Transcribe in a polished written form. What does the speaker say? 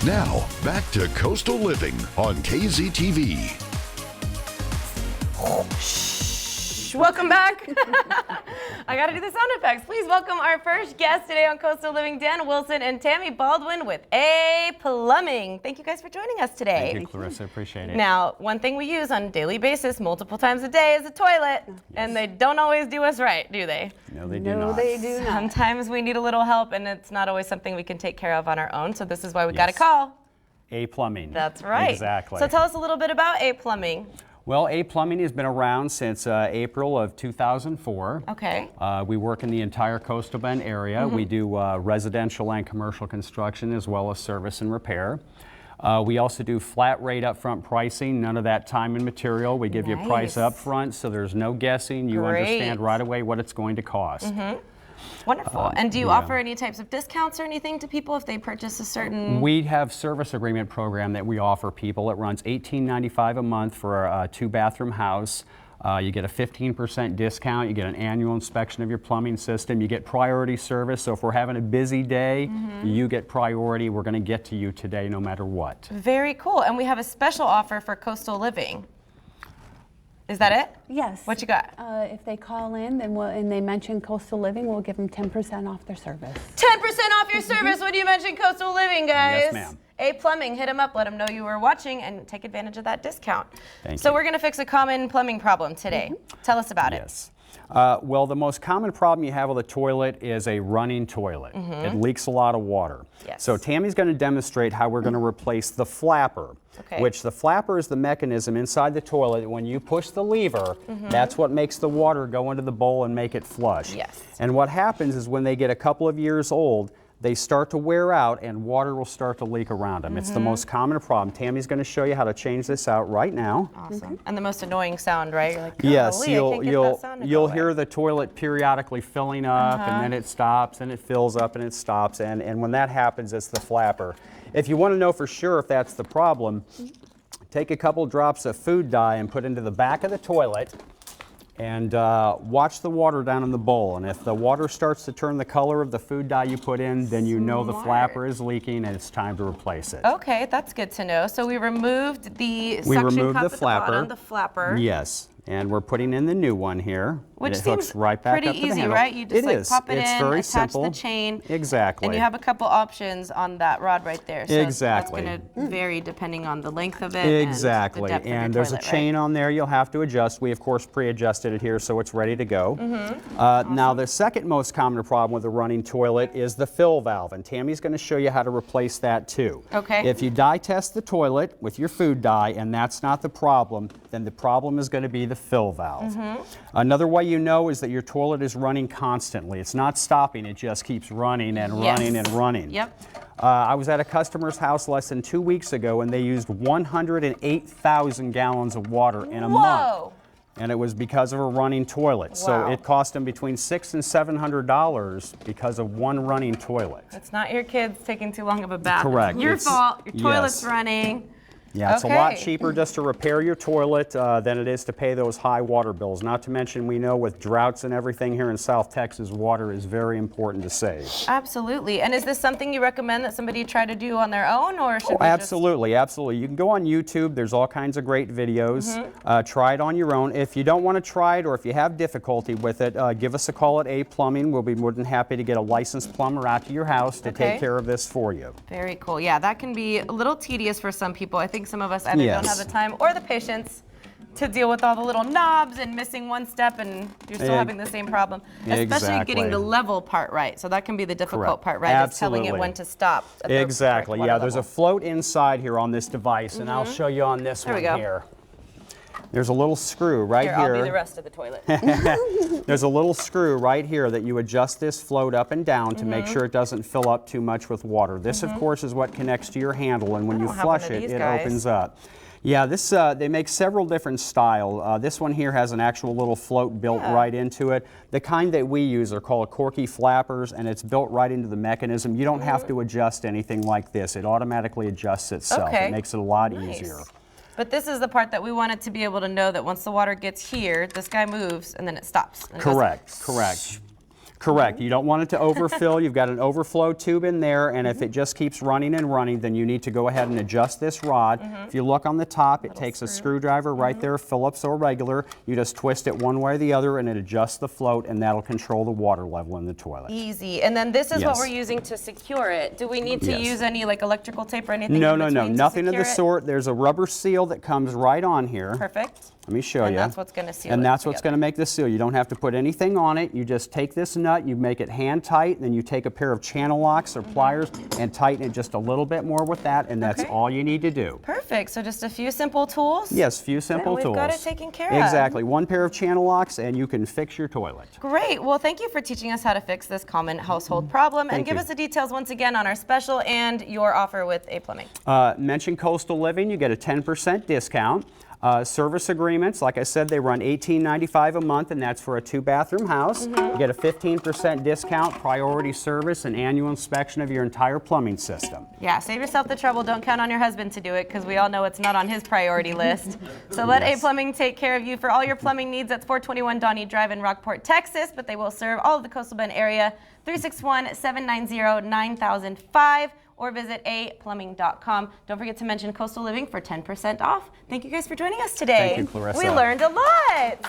Now, back to Coastal Living on KZTV. Welcome back. I gotta do the sound effects. Please welcome our first guest today on Coastal Living, Dan Wilson and Tammy Baldwin with A Plumbing. Thank you guys for joining us today. Thank you, Clarissa. Appreciate it. Now, one thing we use on a daily basis, multiple times a day, is a toilet. Yes. And they don't always do us right, do they? No, they do not. No, they do not. Sometimes we need a little help, and it's not always something we can take care of on our own. So this is why we got to call A Plumbing. That's right. Exactly. So tell us a little bit about A Plumbing. Well, A Plumbing has been around since April of 2004. Okay. We work in the entire Coastal Bend area. We do residential and commercial construction as well as service and repair. We also do flat rate upfront pricing, none of that time and material. We give you a price up front, so there's no guessing. You understand right away what it's going to cost. Wonderful. And do you offer any types of discounts or anything to people if they purchase a certain? We have service agreement program that we offer people. It runs $18.95 a month for a 2-bathroom house. You get a 15% discount. You get an annual inspection of your plumbing system. You get priority service. So if we're having a busy day, you get priority. We're going to get to you today no matter what. Very cool. And we have a special offer for Coastal Living. Is that it? Yes. What you got? If they call in and they mention Coastal Living, we'll give them 10% off their service. 10% off your service when you mention Coastal Living, guys. Yes, ma'am. A Plumbing, hit them up, let them know you were watching, and take advantage of that discount. Thank you. you. We're going to fix a common plumbing problem today. Tell us about it. Yes. Well, the most common problem you have with a toilet is a running toilet. It leaks a lot of water. Yes. So Tammy's going to demonstrate how we're going to replace the flapper, which the flapper is the mechanism inside the toilet. When you push the lever, that's what makes the water go into the bowl and make it flush. Yes. And what happens is when they get a couple of years old, they start to wear out and water will start to leak around them. It's the most common problem. Tammy's going to show you how to change this out right now. Awesome. And the most annoying sound, right? You're like, yes, I can't get that sound to you'll go hear away. the toilet periodically filling up and then it stops and it fills up and it stops, and when that happens, it's the flapper. If you want to know for sure if that's the problem, take a couple drops of food dye and put into the back of the toilet and watch the water down in the bowl. And if the water starts to turn the color of the food dye you put in, then you know the flapper is leaking and it's time to replace it. Okay, that's good to know. So we removed the suction cup at the bottom, the flapper. Yes. And we're putting in the new one here. Which and it hooks seems right back pretty up to the easy, handle. right? You just like pop it it's in, very attach simple. the chain. Exactly. And you have a couple options on that rod right there. So Exactly. that's going to vary depending on the length of it. Exactly. And, the depth of your and there's toilet, a chain on there you'll have to adjust. We, of course, pre-adjusted it here so it's ready to go. Now, the second most common problem with a running toilet is the fill valve. And Tammy's going to show you how to replace that too. Okay. If you dye test the toilet with your food dye and that's not the problem, then the problem is going to be the fill valve. Another way you know is that your toilet is running constantly. It's not stopping, it just keeps running and running and running. Yep. I was at a customer's house less than 2 weeks ago and they used 108,000 gallons of water in a month. And it was because of a running toilet. So it cost them between $600 and $700 because of one running toilet. It's not your kids taking too long of a bath. Correct. It's your fault. Your toilet's yes. running. Yeah, it's a lot cheaper just to repair your toilet than it is to pay those high water bills. Not to mention, we know with droughts and everything here in South Texas, water is very important to save. Absolutely. And is this something you recommend that somebody try to do on their own, or should we Absolutely, absolutely. You can go on YouTube. There's all kinds of great videos. Try it on your own. If you don't want to try it or if you have difficulty with it, give us a call at A Plumbing. We'll be more than happy to get a licensed plumber out to your house to take care of this for you. Very cool. Yeah, that can be a little tedious for some people. I think some of us either don't have the time or the patience to deal with all the little knobs and missing one step and you're still having the same problem. Especially getting the level part right. So that can be the difficult part, right? Is telling it when to stop. Exactly. Yeah, there's a float inside here on this device and I'll show you on this one here. There's a little screw right here. I'll be the rest of the toilet. There's a little screw right here that you adjust this float up and down to make sure it doesn't fill up too much with water. This, of course, is what connects to your handle, and when you flush it, it opens up. Yeah, this they make several different styles. This one here has an actual little float built right into it. The kind that we use are called Corky flappers, and it's built right into the mechanism. You don't have to adjust anything like this. It automatically adjusts itself. It makes it a lot easier. But this is the part that we wanted to be able to know that once the water gets here, this guy moves and then it stops. Correct, correct. Correct. You don't want it to overfill. You've got an overflow tube in there, and if it just keeps running and running, then you need to go ahead and adjust this rod. If you look on the top, it takes a screwdriver right there, Phillips or regular. You just twist it one way or the other, and it adjusts the float, and that'll control the water level in the toilet. Easy. And then this is what Yes. we're using to secure it. Do we need to Yes. use any like electrical tape or anything? No, in no, no, between to nothing of the secure it? sort. There's a rubber seal that comes right on here. Perfect. Let me show And you. that's what's going to seal And it that's what's together. going to make the seal. You don't have to put anything on it. You just take this nut, you make it hand tight, then you take a pair of channel locks or pliers and tighten it just a little bit more with that, and that's Okay. all you need to do. Perfect. So just a few simple tools. Yes, few simple we've tools. got it taken care of. Exactly. One pair of channel locks and you can fix your toilet. Great. Well, thank you for teaching us how to fix this common household problem. And Thank give you. us the details once again on our special and your offer with A Plumbing. Mention Coastal Living, you get a 10% discount. Service agreements, like I said, they run $18.95 a month, and that's for a 2-bathroom house. You get a 15% discount, priority service, and annual inspection of your entire plumbing system. Yeah, save yourself the trouble. Don't count on your husband to do it because we all know it's not on his priority list. So let A Plumbing take care of you for all your plumbing needs at 421 Donnie Drive in Rockport, Texas, but they will serve all of the Coastal Bend area. 361-790-9005 or visit aplumbing.com. Don't forget to mention Coastal Living for 10% off. Thank you guys for joining us today. Thank you, Clarissa. We learned a lot.